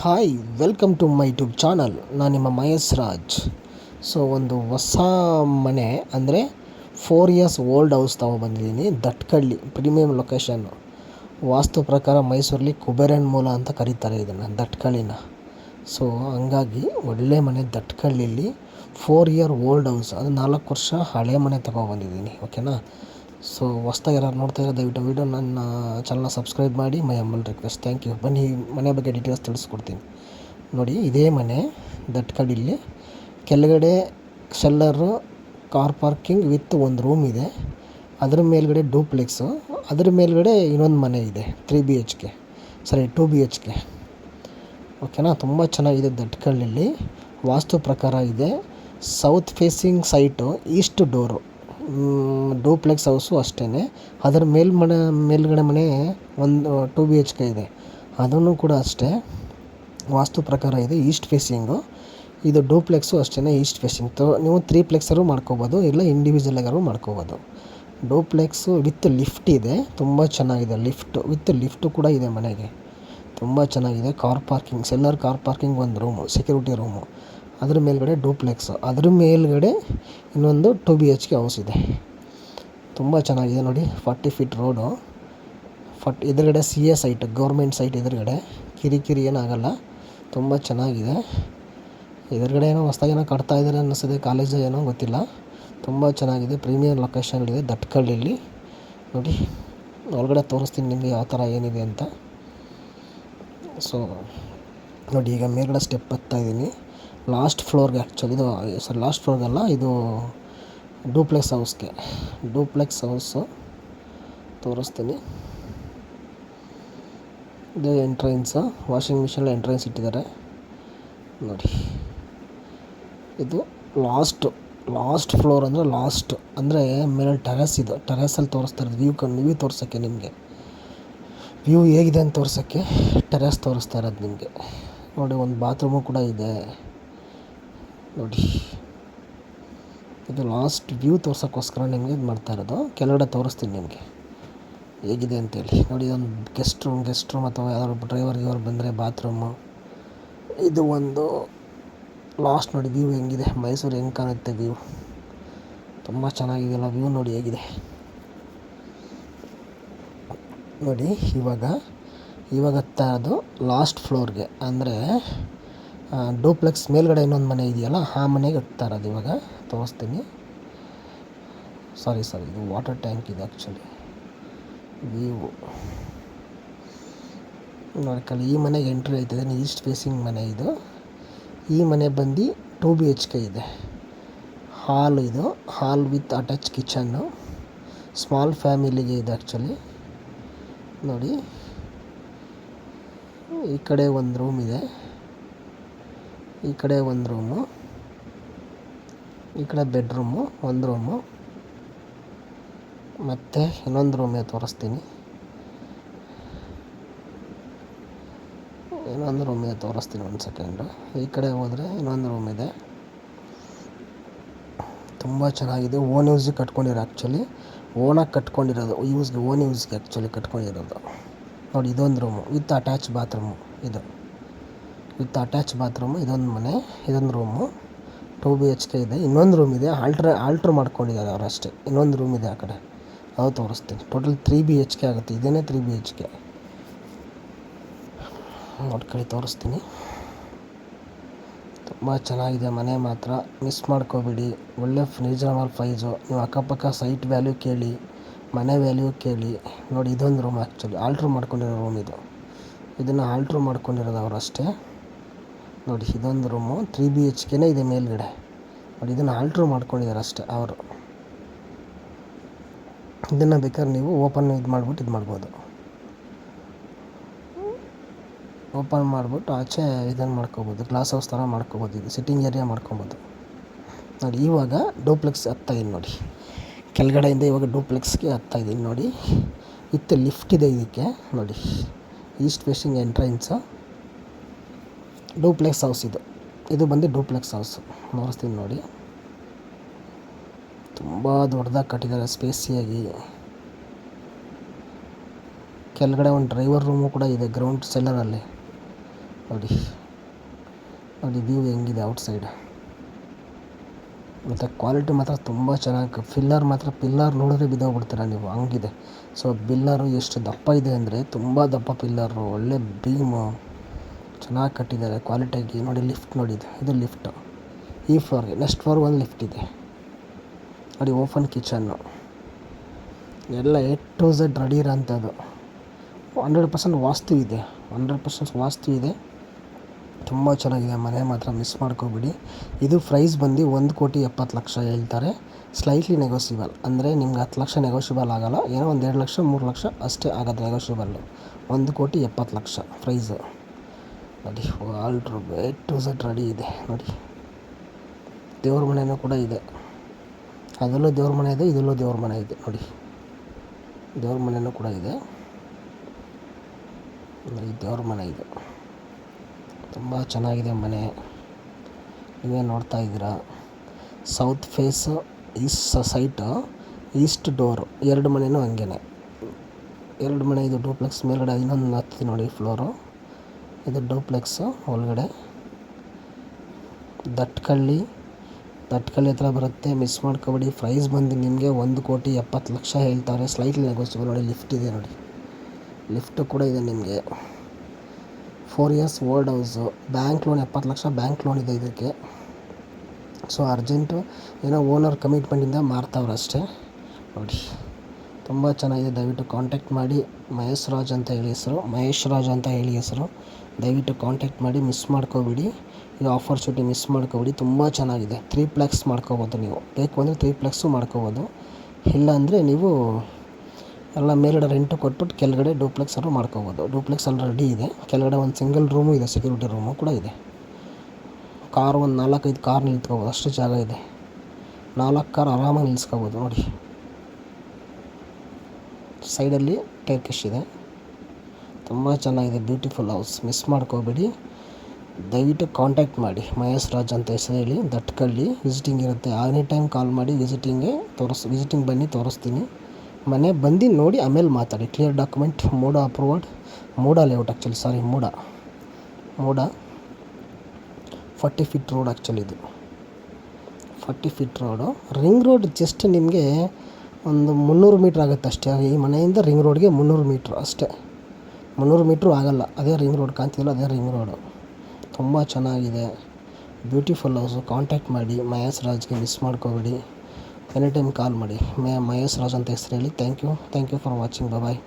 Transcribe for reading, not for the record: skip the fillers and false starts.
Hi, welcome to my YouTube channel. ನಾನು ನಿಮ್ಮ Mahesh Raj. So ಒಂದು ಹೊಸ ಮನೆ ಅಂದರೆ 4 ಇಯರ್ಸ್ ಓಲ್ಡ್ ಹೌಸ್ ತೊಗೊಬಂದಿದ್ದೀನಿ. Dattagalli premium location. ವಾಸ್ತು ಪ್ರಕಾರ ಮೈಸೂರಲ್ಲಿ ಕುಬೇರನ ಮೂಲ ಅಂತ ಕರೀತಾರೆ ಇದನ್ನು, ದಟ್ಕಳ್ಳಿನ. ಸೊ ಹಂಗಾಗಿ ಒಳ್ಳೆ ಮನೆ ದಟ್ಕಳ್ಳಿಲಿ 4 ಇಯರ್ ಓಲ್ಡ್ ಹೌಸ್, ಅದು 4 ವರ್ಷ ಹಳೆ ಮನೆ ತೊಗೊಬಂದಿದ್ದೀನಿ. ಓಕೆನಾ. ಸೊ ಹೊಸ್ದಾಗಿ ಯಾರು ನೋಡ್ತಾ ಇರೋ ದಯವಿಟ್ಟು ವೀಡಿಯೋ ನನ್ನ ಚಾನಲ್ನ ಸಬ್ಸ್ಕ್ರೈಬ್ ಮಾಡಿ. My humble request. Thank you. ಬನ್ನಿ ಮನೆ ಬಗ್ಗೆ ಡೀಟೇಲ್ಸ್ ತಿಳಿಸ್ಕೊಡ್ತೀನಿ. ನೋಡಿ, ಇದೇ ಮನೆ ದಟ್ಕಳ್ಳಿಲಿ. ಕೆಳಗಡೆ ಸೆಲ್ಲರು, ಕಾರ್ ಪಾರ್ಕಿಂಗ್ ವಿತ್ ಒಂದು ರೂಮ್ ಇದೆ. ಅದರ ಮೇಲ್ಗಡೆ ಡೂಪ್ಲೆಕ್ಸು, ಅದರ ಮೇಲ್ಗಡೆ ಇನ್ನೊಂದು ಮನೆ ಇದೆ 2 BHK. ಓಕೆನಾ. ತುಂಬ ಚೆನ್ನಾಗಿದೆ ದಟ್ಕಳ್ಳಿಲಿ. ವಾಸ್ತು ಪ್ರಕಾರ ಇದೆ. South facing site, east door. Duplex house ಅಷ್ಟೇ. ಅದರ ಮೇಲ್ಗಡೆ ಮನೆ ಒಂದು 2 BHK ಇದೆ, ಅದನ್ನು ಕೂಡ ಅಷ್ಟೇ ವಾಸ್ತು ಪ್ರಕಾರ ಇದೆ. East facing. ಇದು ಡೂಪ್ಲೆಕ್ಸು ಅಷ್ಟೇ, ಈಸ್ಟ್ ಫೇಸಿಂಗ್. ನೀವು 3 ಪ್ಲೆಕ್ಸರು ಮಾಡ್ಕೋಬೋದು, ಇಲ್ಲ ಇಂಡಿವಿಜುವಲ್ ಆಗಾರು ಮಾಡ್ಕೋಬೋದು. ಡೂಪ್ಲೆಕ್ಸು ವಿತ್ ಲಿಫ್ಟ್ ಇದೆ, ತುಂಬ ಚೆನ್ನಾಗಿದೆ. ಲಿಫ್ಟು ಕೂಡ ಇದೆ ಮನೆಗೆ, ತುಂಬ ಚೆನ್ನಾಗಿದೆ. Car parking, cellar car parking ಒಂದು ರೂಮು, ಸೆಕ್ಯೂರಿಟಿ ರೂಮು. ಅದ್ರ ಮೇಲ್ಗಡೆ ಡೂಪ್ಲೆಕ್ಸು, ಅದ್ರ ಮೇಲ್ಗಡೆ ಇನ್ನೊಂದು 2 BHK ಹೌಸ್ ಇದೆ. ತುಂಬ ಚೆನ್ನಾಗಿದೆ ನೋಡಿ. 40 ಫೀಟ್ ರೋಡು. ಎದುರುಗಡೆ CA ಸೈಟ್, ಗೌರ್ಮೆಂಟ್ ಸೈಟ್ ಎದುರುಗಡೆ. ಕಿರಿಕಿರಿ ಏನಾಗಲ್ಲ, ತುಂಬ ಚೆನ್ನಾಗಿದೆ. ಎದುರುಗಡೆ ಏನೋ ಹೊಸ್ದಾಗಿ ಏನೋ ಕಟ್ತಾ ಇದ್ದಾರೆ ಅನ್ನಿಸ್ತದೆ, ಕಾಲೇಜು ಏನೋ ಗೊತ್ತಿಲ್ಲ. ತುಂಬ ಚೆನ್ನಾಗಿದೆ. ಪ್ರೀಮಿಯಂ ಲೊಕೇಶನಲ್ಲಿದೆ ದಟ್ಕಳ್ಳಿಲಿ. ನೋಡಿ, ಒಳಗಡೆ ತೋರಿಸ್ತೀನಿ ನಿಮಗೆ ಯಾವ ಥರ ಏನಿದೆ ಅಂತ. ಸೊ ನೋಡಿ, ಈಗ ಮೇಲ್ಗಡೆ ಸ್ಟೆಪ್ ಹತ್ತಾಯಿದ್ದೀನಿ ಲಾಸ್ಟ್ ಫ್ಲೋರ್ಗೆ. ಆ್ಯಕ್ಚುಲಿ ಇದು ಲಾಸ್ಟ್ ಫ್ಲೋರ್ಗಲ್ಲ, ಇದು ಡೂಪ್ಲೆಕ್ಸ್ ಹೌಸು ತೋರಿಸ್ತೀನಿ. ಇದು ಎಂಟ್ರೆನ್ಸು, ವಾಷಿಂಗ್ ಮಿಷಿನ್ ಎಂಟ್ರೆನ್ಸ್ ಇಟ್ಟಿದ್ದಾರೆ ನೋಡಿ. ಇದು ಲಾಸ್ಟ್ ಫ್ಲೋರ್ ಅಂದರೆ ಮೇಲೆ ಟೆರೆಸ್. ಇದು ಟೆರೆಸಲ್ಲಿ ತೋರಿಸ್ತಾ ಇರೋದು ವ್ಯೂ ತೋರ್ಸೋಕ್ಕೆ, ನಿಮಗೆ ವ್ಯೂ ಹೇಗಿದೆ ಅಂತ ತೋರ್ಸೋಕ್ಕೆ ಟೆರೆಸ್ ತೋರಿಸ್ತಾ ಇರೋದು ನಿಮಗೆ. ನೋಡಿ, ಒಂದು ಬಾತ್ರೂಮು ಕೂಡ ಇದೆ ನೋಡಿ. ಇದು ಲಾಸ್ಟ್ ವ್ಯೂ ತೋರ್ಸೋಕ್ಕೋಸ್ಕರ ನಿಮಗೆ ಇದು ಮಾಡ್ತಾ ಇರೋದು. ಕೆಳಗಡೆ ತೋರಿಸ್ತೀನಿ ನಿಮಗೆ ಹೇಗಿದೆ ಅಂತೇಳಿ. ನೋಡಿ, ಇದೊಂದು ಗೆಸ್ಟ್ ರೂಮ್ ಅಥವಾ ಯಾವ್ದಾದ್ರು ಡ್ರೈವರ್ ಬಂದರೆ ಬಾತ್ರೂಮು. ಇದು ಒಂದು ಲಾಸ್ಟ್ ನೋಡಿ, ವ್ಯೂ ಹೆಂಗಿದೆ, ಮೈಸೂರು ಹೆಂಗೆ ಕಾಣುತ್ತೆ ವ್ಯೂ. ತುಂಬ ಚೆನ್ನಾಗಿದೆಯಲ್ಲ ವ್ಯೂ, ನೋಡಿ ಹೇಗಿದೆ ನೋಡಿ. ಇವಾಗ ಹತ್ತಾ ಅದು ಲಾಸ್ಟ್ ಫ್ಲೋರ್ಗೆ, ಅಂದರೆ ಡೂಪ್ಲೆಕ್ಸ್ ಮೇಲ್ಗಡೆ ಇನ್ನೊಂದು ಮನೆ ಇದೆಯಲ್ಲ, ಆ ಮನೆಗೆ ಹತ್ತಾ ಇರೋದು. ಇವಾಗ ತೋರಿಸ್ತೀನಿ. ಸಾರಿ, ಇದು ವಾಟರ್ ಟ್ಯಾಂಕ್ ಇದೆ ಆ್ಯಕ್ಚುಲಿ. ವ್ಯೂ ನೋಡಿ, ಈ ಮನೆಗೆ ಎಂಟ್ರಿ ಆಯ್ತದೆ. ಈಸ್ಟ್ ಫೇಸಿಂಗ್ ಮನೆ ಇದು. ಈ ಮನೆ ಬಂದು 2 BHK ಇದೆ. ಹಾಲ್ ವಿತ್ ಅಟ್ಯಾಚ್ ಕಿಚನ್ನು. ಸ್ಮಾಲ್ ಫ್ಯಾಮಿಲಿಗೆ ಇದೆ ಆ್ಯಕ್ಚುಲಿ. ನೋಡಿ, ಈ ಕಡೆ ಒಂದು ರೂಮ್ ಇದೆ, ಈ ಕಡೆ ಒಂದು ರೂಮು, ಈ ಕಡೆ ಬೆಡ್ರೂಮು, ಒಂದು ರೂಮು, ಮತ್ತು ಇನ್ನೊಂದು ರೂಮೇ ತೋರಿಸ್ತೀನಿ. ಒಂದು ಸೆಕೆಂಡು. ಈ ಕಡೆ ಹೋದರೆ ಇನ್ನೊಂದು ರೂಮ್ ಇದೆ. ತುಂಬ ಚೆನ್ನಾಗಿದೆ. ಓನ್ ಯೂಸ್ಗೆ ಕಟ್ಕೊಂಡಿರೋ, ಆ್ಯಕ್ಚುಲಿ ಓನಾಗಿ ಕಟ್ಕೊಂಡಿರೋದು, ಓನ್ ಯೂಸ್ಗೆ ಆ್ಯಕ್ಚುಲಿ ಕಟ್ಕೊಂಡಿರೋದು ನೋಡಿ. ಇದೊಂದು ರೂಮು ವಿತ್ ಅಟ್ಯಾಚ್ ಬಾತ್ರೂಮು. ಇದೊಂದು ಮನೆ, ಇದೊಂದು ರೂಮು 2 BHK ಇದೆ. ಇನ್ನೊಂದು ರೂಮ್ ಇದೆ, ಆಲ್ಟ್ರ್ ಮಾಡ್ಕೊಂಡಿದ್ದಾರೆ ಅವರು ಅಷ್ಟೇ. ಇನ್ನೊಂದು ರೂಮ್ ಇದೆ ಆ ಕಡೆ, ಅದು ತೋರಿಸ್ತೀನಿ. ಟೋಟಲ್ 3 BHK ಆಗುತ್ತೆ. ಇದೇನೇ 3 BHK ನೋಡ್ಕೊಳ್ಳಿ, ತೋರಿಸ್ತೀನಿ. ತುಂಬ ಚೆನ್ನಾಗಿದೆ ಮನೆ ಮಾತ್ರ, ಮಿಸ್ ಮಾಡ್ಕೋಬೇಡಿ. ಒಳ್ಳೆ ರೀಸನಬಲ್ ಪ್ರೈಸು. ನೀವು ಅಕ್ಕಪಕ್ಕ ಸೈಟ್ ವ್ಯಾಲ್ಯೂ ಕೇಳಿ, ಮನೆ ವ್ಯಾಲ್ಯೂ ಕೇಳಿ. ನೋಡಿ, ಇದೊಂದು ರೂಮ್ ಆ್ಯಕ್ಚುಲಿ ಆಲ್ಟ್ರ್ ಮಾಡ್ಕೊಂಡಿರೋ ರೂಮ್ ಇದು. ಇದನ್ನು ಆಲ್ಟ್ರ್ ಮಾಡ್ಕೊಂಡಿರೋದು ಅವರು ಅಷ್ಟೇ ನೋಡಿ. ಇದೊಂದು ರೂಮು 3 BHKನೇ ಇದೆ ಮೇಲ್ಗಡೆ ನೋಡಿ. ಇದನ್ನು ಆಲ್ಟ್ರ್ ಮಾಡ್ಕೊಂಡಿದ್ದಾರೆ ಅಷ್ಟೇ ಅವರು. ಇದನ್ನು ಬೇಕಾದ್ರೆ ನೀವು ಓಪನ್ ಮಾಡ್ಬೋದು. ಓಪನ್ ಮಾಡಿಬಿಟ್ಟು ಆಚೆ ಇದನ್ನು ಮಾಡ್ಕೋಬೋದು, ಗ್ಲಾಸ್ ಹೌಸ್ ಥರ ಮಾಡ್ಕೋಬೋದು. ಇದು ಸಿಟ್ಟಿಂಗ್ ಏರಿಯಾ ಮಾಡ್ಕೊಬೋದು ನೋಡಿ. ಇವಾಗ ಡೂಪ್ಲೆಕ್ಸ್ ಹತ್ತಾಯಿದ್ದೀನಿ ನೋಡಿ. ಕೆಳಗಡೆಯಿಂದ ಇವಾಗ ಡೂಪ್ಲೆಕ್ಸ್ಗೆ ಹತ್ತಾಯಿದ್ದೀನಿ ನೋಡಿ. ವಿತ್ ಲಿಫ್ಟ್ ಇದೆ ಇದಕ್ಕೆ ನೋಡಿ. East facing entrance, duplex house ಇದು ಬಂದು ಡೂಪ್ಲೆಕ್ಸ್ ಹೌಸು ತೋರಿಸ್ತೀನಿ ನೋಡಿ. ತುಂಬ ದೊಡ್ಡದಾಗಿ ಕಟ್ಟಿದ್ದಾರೆ, ಸ್ಪೇಸಿಯಾಗಿ. ಕೆಳಗಡೆ ಒಂದು ಡ್ರೈವರ್ ರೂಮು ಕೂಡ ಇದೆ ಗ್ರೌಂಡ್ ಸೆಲ್ಲರಲ್ಲಿ. ನೋಡಿ ನೋಡಿ ವ್ಯೂ ಹೆಂಗಿದೆ ಔಟ್ಸೈಡ್. ಮತ್ತು ಕ್ವಾಲಿಟಿ ಮಾತ್ರ ತುಂಬ ಚೆನ್ನಾಗಿ, ಪಿಲ್ಲರ್ ನೋಡಿದ್ರೆ ಬಿದ್ದೋಗ್ಬಿಡ್ತೀರ ನೀವು, ಹಂಗಿದೆ. ಸೊ ಪಿಲ್ಲರು ಎಷ್ಟು ದಪ್ಪ ಇದೆ ಅಂದರೆ ತುಂಬ ದಪ್ಪ ಪಿಲ್ಲರು, ಒಳ್ಳೆ ಬೀಮು ಚೆನ್ನಾಗಿ ಕಟ್ಟಿದ್ದಾರೆ ಕ್ವಾಲಿಟಿಯಾಗಿ. ನೋಡಿ ಲಿಫ್ಟ್ ನೋಡಿ, ಇದು ಲಿಫ್ಟು ಈ ಫ್ಲೋರ್ಗೆ. ನೆಕ್ಸ್ಟ್ ಫ್ಲೋರ್ ಒಂದು ಲಿಫ್ಟ್ ಇದೆ ನೋಡಿ. ಓಪನ್ ಕಿಚನ್ನು ಎಲ್ಲ A to Z ರೆಡಿ ಇರೋಂಥದ್ದು. 100% ವಾಸ್ತು ಇದೆ, 100% ವಾಸ್ತು ಇದೆ. ತುಂಬ ಚೆನ್ನಾಗಿದೆ ಮನೆ, ಮಾತ್ರ ಮಿಸ್ ಮಾಡ್ಕೋಬಿಡಿ. ಇದು ಪ್ರೈಸ್ ಬಂದು 1,70,00,000 ಹೇಳ್ತಾರೆ. ಸ್ಲೈಟ್ಲಿ ನೆಗೋಸಿಬಲ್, ಅಂದರೆ ನಿಮ್ಗೆ 10 ಲಕ್ಷ ನೆಗೋಷಿಯಬಲ್ ಆಗೋಲ್ಲ, ಏನೋ ಒಂದು 2 ಲಕ್ಷ 3 ಲಕ್ಷ ಅಷ್ಟೇ ಆಗೋದು ನೆಗೋಷಿಯಬಲ್ಲು. 1,70,00,000 ಪ್ರೈಸು ನೋಡಿ. All A to Z ready ಇದೆ ನೋಡಿ. ದೇವ್ರ ಮನೆಯೂ ಕೂಡ ಇದೆ, ಅದರಲ್ಲೂ ದೇವ್ರ ಮನೆ ಇದೆ, ಇದರಲ್ಲೂ ದೇವ್ರ ಮನೆ ಇದೆ ನೋಡಿ. ದೇವ್ರ ಮನೆಯೂ ಕೂಡ ಇದೆ, ಈ ದೇವ್ರ ಮನೆ ಇದು. ತುಂಬ ಚೆನ್ನಾಗಿದೆ ಮನೆ, ನೀವೇ ನೋಡ್ತಾ ಇದ್ದೀರಾ. South face east site, east door. 2 ಮನೆಯೂ ಹಂಗೇ, 2 ಮನೆ. ಇದು ಡೂಪ್ಲೆಕ್ಸ್ ಮೇಲ್ಗಡೆ ಇನ್ನೊಂದು ಹತ್ತಿ ನೋಡಿ ಫ್ಲೋರು, ಇದು ಡೂಪ್ಲೆಕ್ಸು ಒಳಗಡೆ. ದಟ್ಕಳ್ಳಿ ಹತ್ರ ಬರುತ್ತೆ, ಮಿಸ್ ಮಾಡ್ಕೊಬೇಡಿ. ಪ್ರೈಸ್ ಬಂದು ನಿಮಗೆ 1,70,00,000 ಹೇಳ್ತಾರೆ. ಸ್ಲೈಟ್ಲಿ ನೆಗೋಸಿಬಲ್ ನೋಡಿ. ಲಿಫ್ಟ್ ಇದೆ ನೋಡಿ, ಲಿಫ್ಟು ಕೂಡ ಇದೆ ನಿಮಗೆ. 4 years old house. Bank loan 70 lakh bank loan ಇದೆ ಇದಕ್ಕೆ. ಸೊ ಅರ್ಜೆಂಟು ಏನೋ ಓನರ್ ಕಮಿಟ್ಮೆಂಟಿಂದ ಮಾರ್ತಾವ್ರೆ ಅಷ್ಟೇ ನೋಡಿ. ತುಂಬ ಚೆನ್ನಾಗಿದೆ, ದಯವಿಟ್ಟು ಕಾಂಟ್ಯಾಕ್ಟ್ ಮಾಡಿ. ಮಹೇಶ್ ರಾಜ್ ಅಂತ ಹೇಳಿ ಹೆಸರು. ದಯವಿಟ್ಟು ಕಾಂಟ್ಯಾಕ್ಟ್ ಮಾಡಿ, ಮಿಸ್ ಮಾಡ್ಕೋಬೇಡಿ. ಈ ಆಪರ್ಚುನಿಟಿ ಮಿಸ್ ಮಾಡ್ಕೋಬೇಡಿ, ತುಂಬ ಚೆನ್ನಾಗಿದೆ. 3 ಪ್ಲೆಕ್ಸ್ ಮಾಡ್ಕೋಬೋದು ನೀವು, ಬೇಕು ಅಂದರೆ 3 ಪ್ಲೆಕ್ಸು ಮಾಡ್ಕೋಬೋದು. ಇಲ್ಲ ಅಂದರೆ ನೀವು ಎಲ್ಲ ಮೇಲ್ಗಡೆ ರೆಂಟು ಕೊಟ್ಬಿಟ್ಟು ಕೆಳಗಡೆ ಡೂಪ್ಲೆಕ್ಸ್ ಅವರು ಮಾಡ್ಕೋಬೋದು. ಡೂಪ್ಲೆಕ್ಸ್ ಅಲ್ಲಿ ರೆಡಿ ಇದೆ. ಕೆಳಗಡೆ ಒಂದು ಸಿಂಗಲ್ ರೂಮು ಇದೆ, ಸೆಕ್ಯೂರಿಟಿ ರೂಮು ಕೂಡ ಇದೆ. ಕಾರು ಒಂದು 4-5 ಕಾರ್ ನಿಲ್ತ್ಕೋಬೋದು, ಅಷ್ಟು ಜಾಗ ಇದೆ. 4 ಕಾರ್ ಆರಾಮಾಗಿ ನಿಲ್ಸ್ಕೋಬೋದು ನೋಡಿ. ಸೈಡಲ್ಲಿ ಟೇರ್ಕೆಶ್ ಇದೆ, ತುಂಬ ಚೆನ್ನಾಗಿದೆ. ಬ್ಯೂಟಿಫುಲ್ ಹೌಸ್, ಮಿಸ್ ಮಾಡ್ಕೋಬೇಡಿ. ದಯವಿಟ್ಟು ಕಾಂಟ್ಯಾಕ್ಟ್ ಮಾಡಿ. ಮಹೇಶ್ ರಾಜ್ ಅಂತ ಹೆಸರು ಹೇಳಿ, ದಟ್ಕಳ್ಳಿ. ವಿಸಿಟಿಂಗ್ ಇರುತ್ತೆ, ಎನಿ ಟೈಮ್ ಕಾಲ್ ಮಾಡಿ. ವಿಸಿಟಿಂಗ್ ಬನ್ನಿ, ತೋರಿಸ್ತೀನಿ. ಮನೆ ಬಂದು ನೋಡಿ ಆಮೇಲೆ ಮಾತಾಡಿ. ಕ್ಲಿಯರ್ ಡಾಕ್ಯುಮೆಂಟ್, ಮೂಡ ಅಪ್ರೂವ್ಡ್, ಮೂಡ ಲೇಔಟ್ ಆ್ಯಕ್ಚುಲಿ, ಸಾರಿ ಮೂಡ 40 feet ರೋಡ್ ಆ್ಯಕ್ಚುಲಿ ಇದು 40 feet road. Ring road just ನಿಮಗೆ ಒಂದು 300 ಮೀಟ್ರ್ ಆಗುತ್ತೆ ಅಷ್ಟೇ. ಈ ಮನೆಯಿಂದ ರಿಂಗ್ ರೋಡ್ಗೆ 300 ಮೀಟ್ರ್ ಅಷ್ಟೇ, 300 ಮೀಟ್ರು ಆಗೋಲ್ಲ. ಅದೇ ರಿಂಗ್ ರೋಡ್ ಕಾಣ್ತಿಲ್ಲ, ಅದೇ ರಿಂಗ್ ರೋಡು. ತುಂಬ ಚೆನ್ನಾಗಿದೆ, ಬ್ಯೂಟಿಫುಲ್ ಹೌಸು. ಕಾಂಟ್ಯಾಕ್ಟ್ ಮಾಡಿ ಮಹೇಶ್ ರಾಜ್ಗೆ, ಮಿಸ್ ಮಾಡ್ಕೋಬೇಡಿ. ಎನಿ ಟೈಮ್ ಕಾಲ್ ಮಾಡಿ. ಮಹೇಶ್ ರಾಜ್ ಅಂತ ಹೆಸರು ಹೇಳಿ. Thank you for watching. Bye.